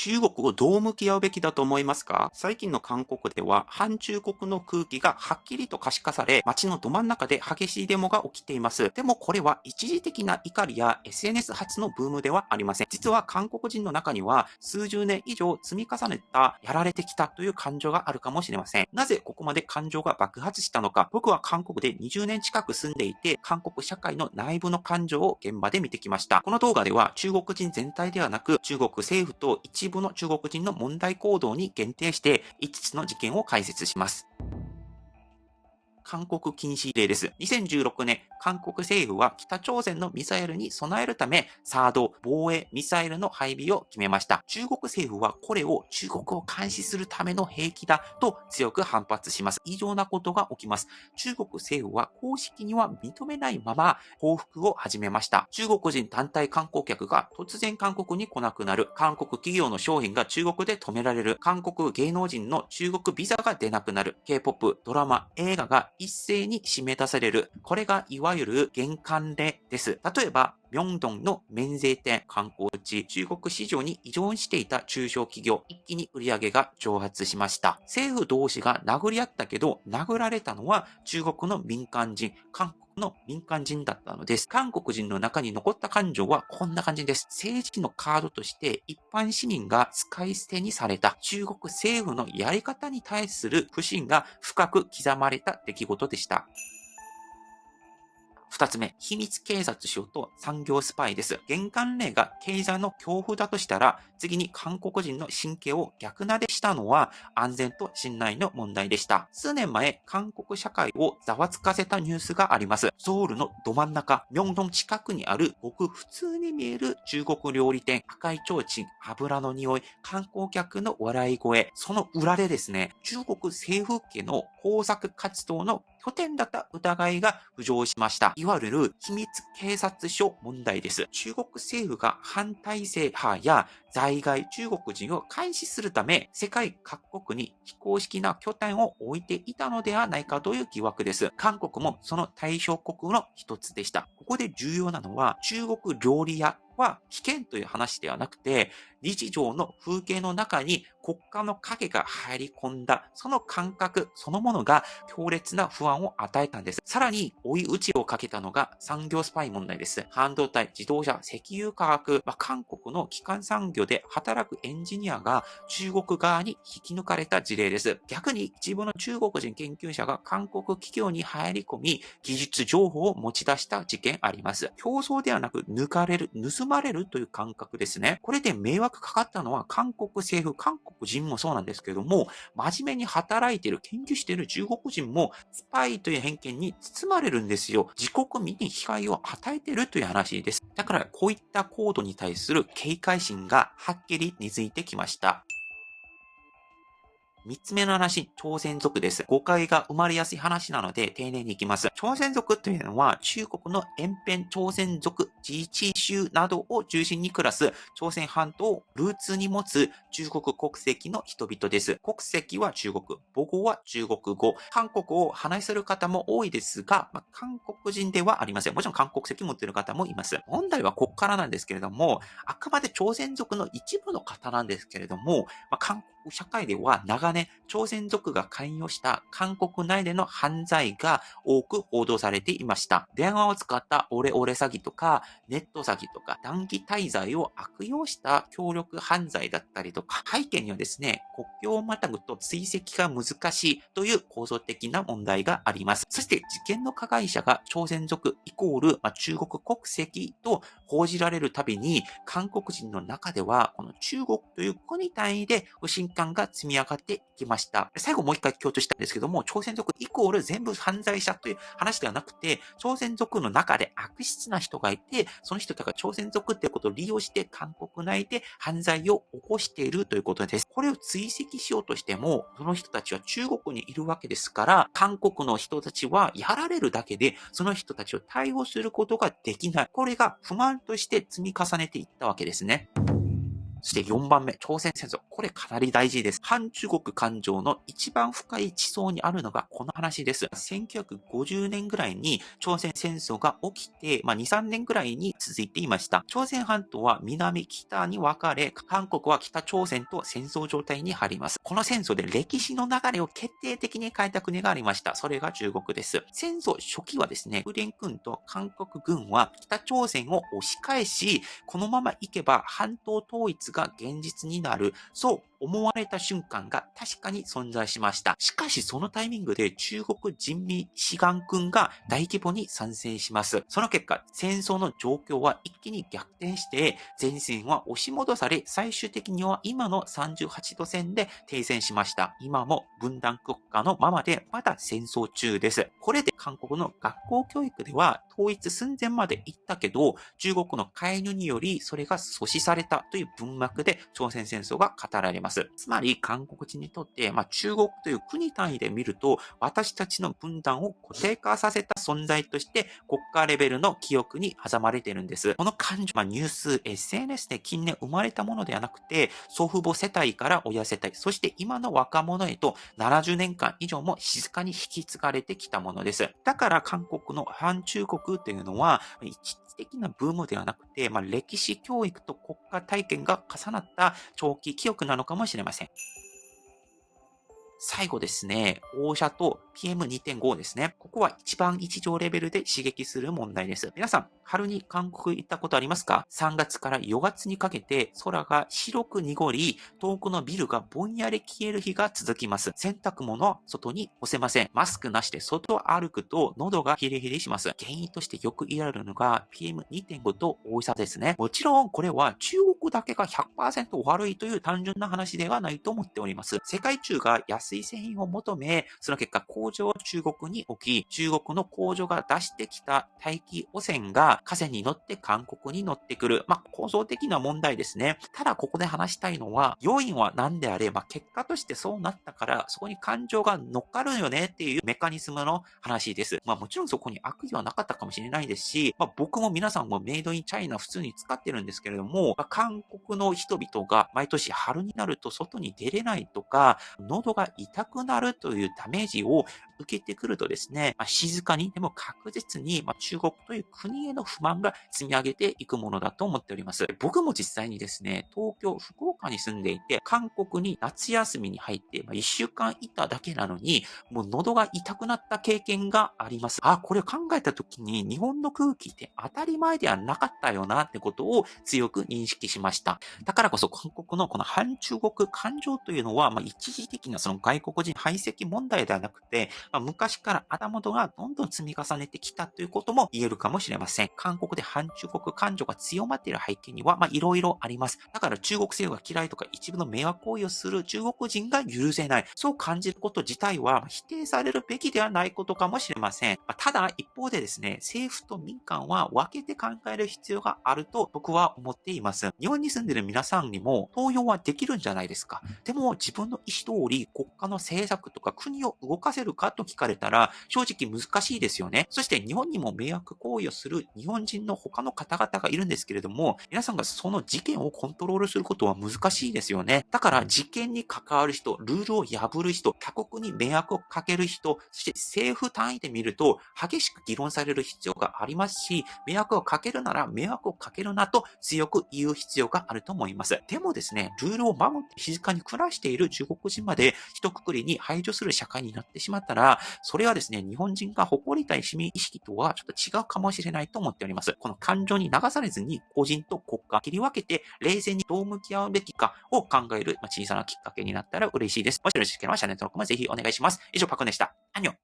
中国をどう向き合うべきだと思いますか？最近の韓国では反中国の空気がはっきりと可視化され、街のど真ん中で激しいデモが起きています。でもこれは一時的な怒りや SNS 発のブームではありません。実は韓国人の中には数十年以上積み重ねたやられてきたという感情があるかもしれません。なぜここまで感情が爆発したのか。僕は韓国で20年近く住んでいて、韓国社会の内部の感情を現場で見てきました。この動画では中国人全体ではなく、中国政府と一部の中国人の問題行動に限定して5つの事件を解説します。韓国禁止令です。2016年、韓国政府は北朝鮮のミサイルに備えるため、サード防衛ミサイルの配備を決めました。中国政府はこれを中国を監視するための兵器だと強く反発します。異常なことが起きます。中国政府は公式には認めないまま報復を始めました。中国人団体観光客が突然韓国に来なくなる。韓国企業の商品が中国で止められる。韓国芸能人の中国ビザが出なくなる。K-POP、ドラマ、映画が一斉に締め出される。これがいわゆる玄関令です。例えば、明洞の免税店、観光地、中国市場に依存していた中小企業、一気に売り上げが蒸発しました。政府同士が殴り合ったけど、殴られたのは中国の民間人、韓国の民間人だったのです。韓国人の中に残った感情はこんな感じです。政治のカードとして一般市民が使い捨てにされた中国政府のやり方に対する不信が深く刻まれた出来事でした。二つ目、秘密警察署と産業スパイです。玄関令が経済の恐怖だとしたら、次に韓国人の神経を逆なでしたのは安全と信頼の問題でした。数年前、韓国社会をざわつかせたニュースがあります。ソウルのど真ん中、明洞近くにあるごく普通に見える中国料理店、赤い提灯、油の匂い、観光客の笑い声、その裏でですね、中国政府系の工作活動の拠点だった疑いが浮上しました。いわゆる秘密警察署問題です。中国政府が反体制派や在外中国人を監視するため、世界各国に非公式な拠点を置いていたのではないかという疑惑です。韓国もその対象国の一つでした。ここで重要なのは、中国料理屋は危険という話ではなくて、日常の風景の中に国家の影が入り込んだ、その感覚そのものが強烈な不安を与えたんです。さらに追い打ちをかけたのが産業スパイ問題です。半導体、自動車、石油化学、韓国の基幹産業で働くエンジニアが中国側に引き抜かれた事例です。逆に一部の中国人研究者が韓国企業に入り込み、技術情報を持ち出した事件あります。競争ではなく抜かれる、盗まれるという感覚ですね。これで迷惑かかったのは韓国政府、韓国人もそうなんですけども、真面目に働いている、研究している中国人もスパイという偏見に包まれるんですよ。自国民に被害を与えているという話です。だからこういった行動に対する警戒心がはっきり根付いてきました。三つ目の話、朝鮮族です。誤解が生まれやすい話なので丁寧にいきます。朝鮮族というのは中国の延辺朝鮮族自治州などを中心に暮らす朝鮮半島をルーツに持つ中国国籍の人々です。国籍は中国、母語は中国語、韓国を話せる方も多いですが、韓国人ではありません。もちろん韓国籍持っている方もいます。問題はここからなんですけれども、あくまで朝鮮族の一部の方なんですけれども、韓国社会では長年、朝鮮族が関与した韓国内での犯罪が多く報道されていました。電話を使ったオレオレ詐欺とか、ネット詐欺とか、短期滞在を悪用した協力犯罪だったりとか、背景にはですね、国境をまたぐと追跡が難しいという構造的な問題があります。そして事件の加害者が朝鮮族イコール、中国国籍と報じられるたびに、韓国人の中では、この中国という国単位で不信感が積み上がっていきました。最後もう一回強調したんですけども、朝鮮族イコール全部犯罪者という話ではなくて、朝鮮族の中で悪質な人がいて、その人たちが朝鮮族っていうことを利用して韓国内で犯罪を起こしているということです。これを追跡しようとしても、その人たちは中国にいるわけですから、韓国の人たちはやられるだけで、その人たちを対応することができない。これが不満として積み重ねていったわけですね。そして4番目、朝鮮戦争。これかなり大事です。反中国感情の一番深い地層にあるのがこの話です。1950年ぐらいに朝鮮戦争が起きて、2、3年ぐらいに続いていました。朝鮮半島は南北に分かれ、韓国は北朝鮮と戦争状態に入ります。この戦争で歴史の流れを決定的に変えた国がありました。それが中国です。戦争初期はですね、ソ連軍と韓国軍は北朝鮮を押し返し、このままいけば半島統一が現実になる。そう思われた瞬間が確かに存在しました。しかしそのタイミングで中国人民志願軍が大規模に参戦します。その結果、戦争の状況は一気に逆転して、前線は押し戻され、最終的には今の38度線で停戦しました。今も分断国家のままでまだ戦争中です。これで韓国の学校教育では統一寸前まで行ったけど、中国の介入によりそれが阻止されたという文脈で朝鮮戦争が語られます。つまり韓国人にとって、中国という国単位で見ると、私たちの分断を固定化させた存在として国家レベルの記憶に挟まれているんです。この感情、ニュース、SNS で近年生まれたものではなくて、祖父母世帯から親世帯、そして今の若者へと70年間以上も静かに引き継がれてきたものです。だから韓国の反中国というのは、一時的なブームではなくて、歴史教育と国家体験が重なった長期記憶なのかもしれません。最後ですね、放射と PM2.5 ですね。ここは一番一条レベルで刺激する問題です。皆さん、春に韓国行ったことありますか？ 3 月から4月にかけて空が白く濁り、遠くのビルがぼんやり消える日が続きます。洗濯物は外に干せません。マスクなしで外を歩くと喉がヒリヒリします。原因としてよく言われるのが PM2.5 と多さですね。もちろんこれは中国だけが 100% 悪いという単純な話ではないと思っております。世界中が安い製品を求め、その結果工場を中国に置き、中国の工場が出してきた大気汚染が河川に乗って韓国に乗ってくる。構造的な問題ですね。ただここで話したいのは、要因は何であれ、結果としてそうなったから、そこに感情が乗っかるよねっていうメカニズムの話です。もちろんそこに悪意はなかったかもしれないですし、僕も皆さんもメイドインチャイナ普通に使ってるんですけれども、韓国の人々が毎年春になると外に出れないとか、喉が痛くなるというダメージを受けてくるとですね、静かにでも確実に、中国という国への不満が積み上げていくものだと思っております。僕も実際にですね、東京、福岡に住んでいて、韓国に夏休みに入って、1週間いただけなのに、もう喉が痛くなった経験があります。これを考えたときに、日本の空気って当たり前ではなかったよなってことを強く認識しました。だからこそ韓国のこの反中国感情というのは、一時的なその外国人排斥問題ではなくて、昔から頭元がどんどん積み重ねてきたということも言えるかもしれません。韓国で反中国感情が強まっている背景には、いろいろあります。だから中国政府が嫌いとか一部の迷惑行為をする中国人が許せない。そう感じること自体は否定されるべきではないことかもしれません。ただ一方でですね、政府と民間は分けて考える必要があると僕は思っています。日本に住んでいる皆さんにも投票はできるんじゃないですか。でも自分の意思通り国家の政策とか国を動かせるかと聞かれたら正直難しいですよね。そして日本にも迷惑行為をする日本人の他の方々がいるんですけれども、皆さんがその事件をコントロールすることは難しいですよね。だから事件に関わる人、ルールを破る人、他国に迷惑をかける人、そして政府単位で見ると激しく議論される必要がありますし、迷惑をかけるなら迷惑をかけるなと強く言う必要があると思います。でもですね、ルールを守って静かに暮らしている中国人まで一括りに排除する社会になってしまったら、それはですね、日本人が誇りたい市民意識とはちょっと違うかもしれないと思っております。この感情に流されずに個人と国家切り分けて冷静にどう向き合うべきかを考える小さなきっかけになったら嬉しいです。もしよろしければチャンネル登録もぜひお願いします。以上、パクでした。アンニョン。